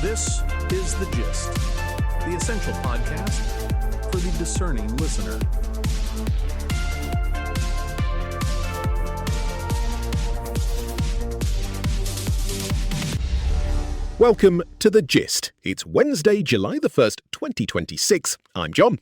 This is The Gist, the essential podcast for the discerning listener. Welcome to The Gist. It's Wednesday, July the 1st, 2026. I'm John.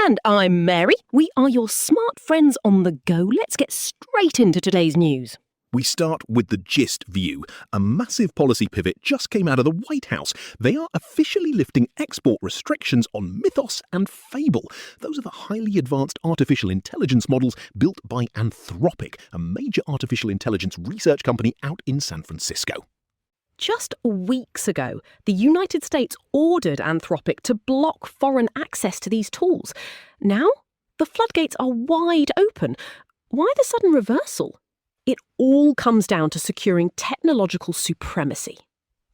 And I'm Mary. We are your smart friends on the go. Let's get straight into today's news. We start with the Gist view. A massive policy pivot just came out of the White House. They are officially lifting export restrictions on Mythos and Fable. Those are the highly advanced artificial intelligence models built by Anthropic, a major artificial intelligence research company out in San Francisco. Just weeks ago, the United States ordered Anthropic to block foreign access to these tools. Now, the floodgates are wide open. Why the sudden reversal? It all comes down to securing technological supremacy.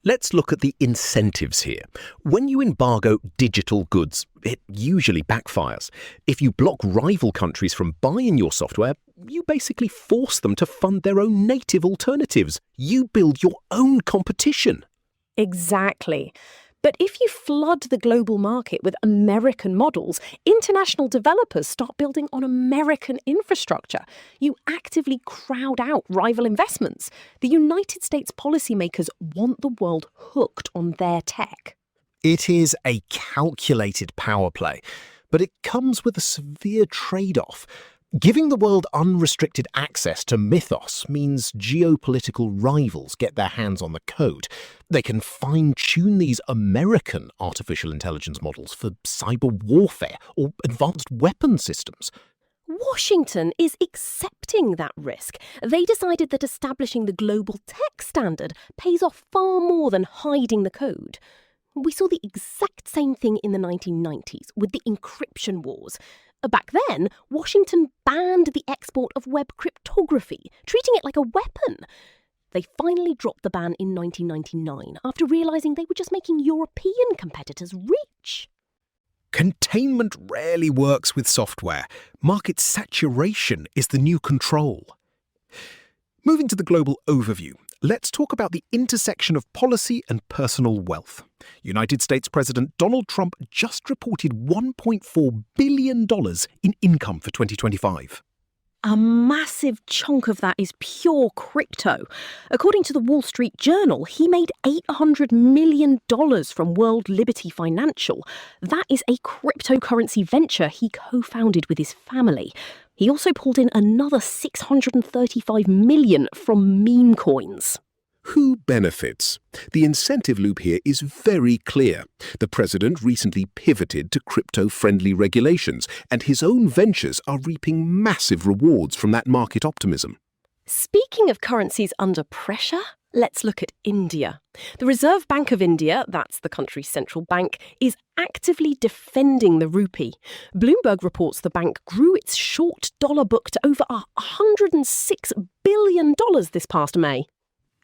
Let's look at the incentives here. When you embargo digital goods, it usually backfires. If you block rival countries from buying your software, you basically force them to fund their own native alternatives. You build your own competition. Exactly. But if you flood the global market with American models, international developers start building on American infrastructure. You actively crowd out rival investments. The United States policymakers want the world hooked on their tech. It is a calculated power play, but it comes with a severe trade-off. Giving the world unrestricted access to Mythos means geopolitical rivals get their hands on the code. They can fine-tune these American artificial intelligence models for cyber warfare or advanced weapon systems. Washington is accepting that risk. They decided that establishing the global tech standard pays off far more than hiding the code. We saw the exact same thing in the 1990s with the encryption wars. Back then, Washington banned the export of web cryptography, treating it like a weapon. They finally dropped the ban in 1999 after realising they were just making European competitors rich. Containment rarely works with software. Market saturation is the new control. Moving to the global overview, let's talk about the intersection of policy and personal wealth. United States President Donald Trump just reported $1.4 billion in income for 2025. A massive chunk of that is pure crypto. According to the Wall Street Journal, he made $800 million from World Liberty Financial. That is a cryptocurrency venture he co-founded with his family. He also pulled in another $635 million from meme coins. Who benefits? The incentive loop here is very clear. The president recently pivoted to crypto-friendly regulations, and his own ventures are reaping massive rewards from that market optimism. Speaking of currencies under pressure, let's look at India. The Reserve Bank of India, that's the country's central bank, is actively defending the rupee. Bloomberg reports the bank grew its short dollar book to over $106 billion this past May.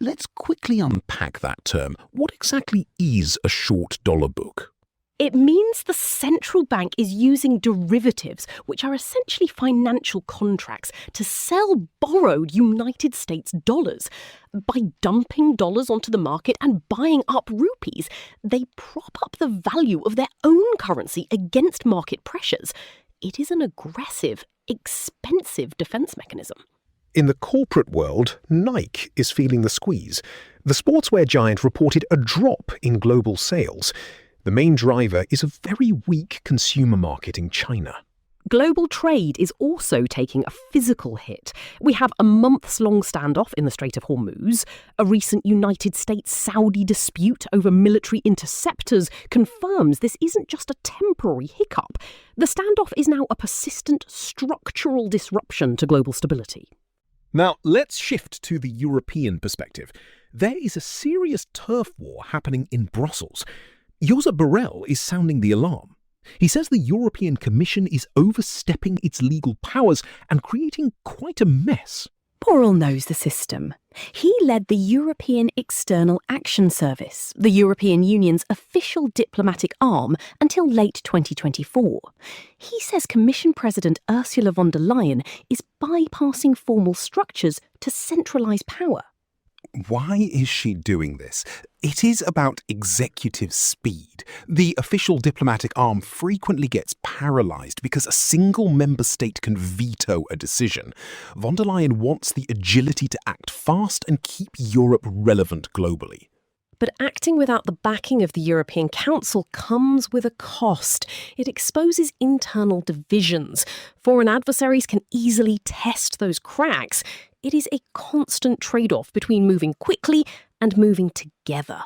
Let's quickly unpack that term. What exactly is a short dollar book? It means the central bank is using derivatives, which are essentially financial contracts, to sell borrowed United States dollars. By dumping dollars onto the market and buying up rupees, they prop up the value of their own currency against market pressures. It is an aggressive, expensive defense mechanism. In the corporate world, Nike is feeling the squeeze. The sportswear giant reported a drop in global sales. The main driver is a very weak consumer market in China. Global trade is also taking a physical hit. We have a months-long standoff in the Strait of Hormuz. A recent United States-Saudi dispute over military interceptors confirms this isn't just a temporary hiccup. The standoff is now a persistent structural disruption to global stability. Now, let's shift to the European perspective. There is a serious turf war happening in Brussels. Josep Borrell is sounding the alarm. He says the European Commission is overstepping its legal powers and creating quite a mess. Borrell knows the system. He led the European External Action Service, the European Union's official diplomatic arm, until late 2024. He says Commission President Ursula von der Leyen is bypassing formal structures to centralise power. Why is she doing this? It is about executive speed. The official diplomatic arm frequently gets paralyzed because a single member state can veto a decision. Von der Leyen wants the agility to act fast and keep Europe relevant globally. But acting without the backing of the European Council comes with a cost. It exposes internal divisions. Foreign adversaries can easily test those cracks. It is a constant trade-off between moving quickly and moving together.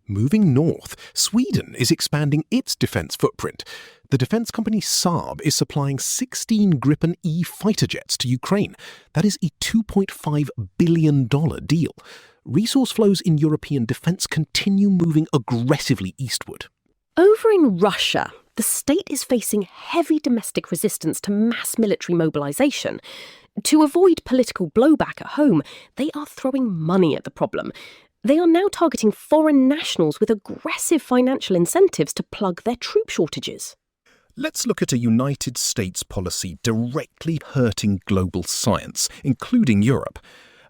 Moving north, Sweden is expanding its defence footprint. The defence company Saab is supplying 16 Gripen E fighter jets to Ukraine. That is a $2.5 billion deal. Resource flows in European defence continue moving aggressively eastward. Over in Russia, the state is facing heavy domestic resistance to mass military mobilisation. To avoid political blowback at home, they are throwing money at the problem. They are now targeting foreign nationals with aggressive financial incentives to plug their troop shortages. Let's look at a United States policy directly hurting global science, including Europe.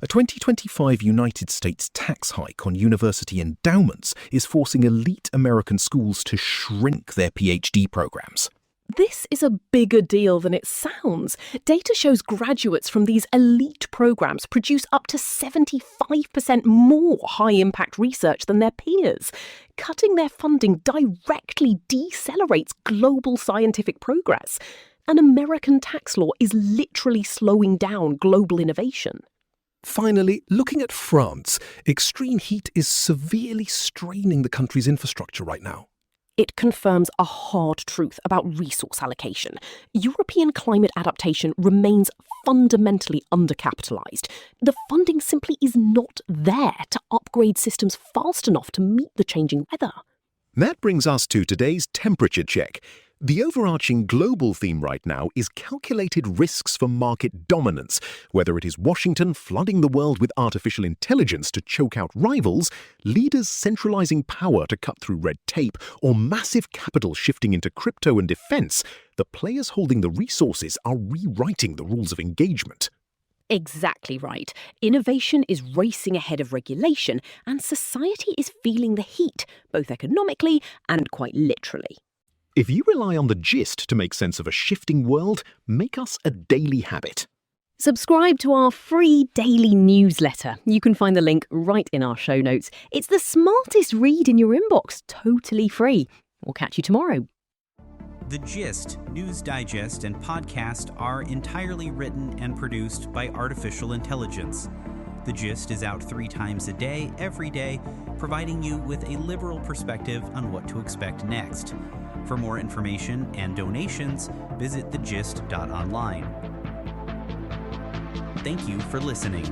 A 2025 United States tax hike on university endowments is forcing elite American schools to shrink their PhD programs. This is a bigger deal than it sounds. Data shows graduates from these elite programs produce up to 75% more high-impact research than their peers. Cutting their funding directly decelerates global scientific progress. An American tax law is literally slowing down global innovation. Finally, looking at France, extreme heat is severely straining the country's infrastructure right now. It confirms a hard truth about resource allocation. European climate adaptation remains fundamentally undercapitalised. The funding simply is not there to upgrade systems fast enough to meet the changing weather. That brings us to today's temperature check. The overarching global theme right now is calculated risks for market dominance. Whether it is Washington flooding the world with artificial intelligence to choke out rivals, leaders centralizing power to cut through red tape, or massive capital shifting into crypto and defense, the players holding the resources are rewriting the rules of engagement. Exactly right. Innovation is racing ahead of regulation, and society is feeling the heat, both economically and quite literally. If you rely on the gist to make sense of a shifting world, make us a daily habit. Subscribe to our free daily newsletter. You can find the link right in our show notes. It's the smartest read in your inbox, totally free. We'll catch you tomorrow. The Gist, News Digest, and podcast are entirely written and produced by artificial intelligence. The Gist is out 3 times a day, every day, providing you with a liberal perspective on what to expect next. For more information and donations, visit thegist.online. Thank you for listening.